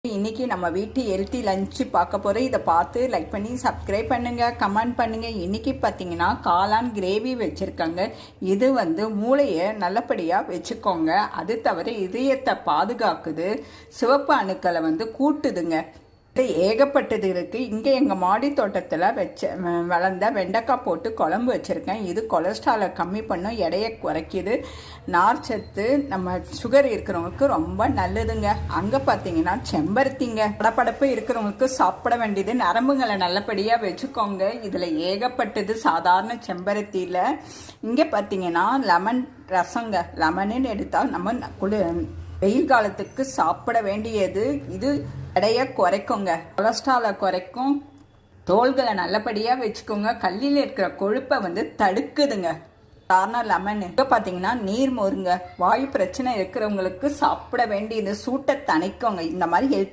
இன்னைக்கு நம்ம வீட்டு ஹெல்த்தி லஞ்ச் பார்க்க போகிறோம். இதை பார்த்து லைக் பண்ணி சப்ஸ்கிரைப் பண்ணுங்க, கமெண்ட் பண்ணுங்க. இன்னைக்கு பார்த்தீங்கன்னா காளான் கிரேவி வச்சிருக்காங்க. இது மூளையை நல்லபடியாக வச்சுக்கோங்க. அது தவிர இதயத்தை பாதுகாக்குது, சிவப்பு அணுக்களை கூட்டுதுங்க. ஏகப்பட்டது இருக்குது. இங்கே எங்கள் மாடி தோட்டத்தில் வளர்ந்த வெண்டைக்காய் போட்டு குழம்பு வச்சுருக்கேன். இது கொலஸ்ட்ராலை கம்மி பண்ணும், எடையை குறைக்கிது, நார்ச்சத்து நம்ம சுகர் இருக்கிறவங்களுக்கு ரொம்ப நல்லதுங்க. அங்கே பார்த்தீங்கன்னா செம்பருத்திங்க. படப்படப்பு இருக்கிறவங்களுக்கு சாப்பிட வேண்டியது, நரம்புகளை நல்லபடியாக வச்சுக்கோங்க. இதில் ஏகப்பட்டது சாதாரண செம்பருத்தியில். இங்கே பார்த்தீங்கன்னா லெமன் ரசங்க. லெமனுன்னு எடுத்தால் நம்ம வெயில் காலத்துக்கு சாப்பிட வேண்டியது. இது எடையை குறைக்குங்க, கொலஸ்ட்ராலை குறைக்கும், தோள்களை நல்லபடியாக வச்சுக்கோங்க, கல்லில் இருக்கிற கொழுப்பை தடுக்குதுங்க. காரணம் லெமன். இப்போ பார்த்தீங்கன்னா நீர் மோருங்க. வாயு பிரச்சனை இருக்கிறவங்களுக்கு சாப்பிட வேண்டியது, சூட்டை தணிக்குங்க. இந்த மாதிரி ஹெல்த்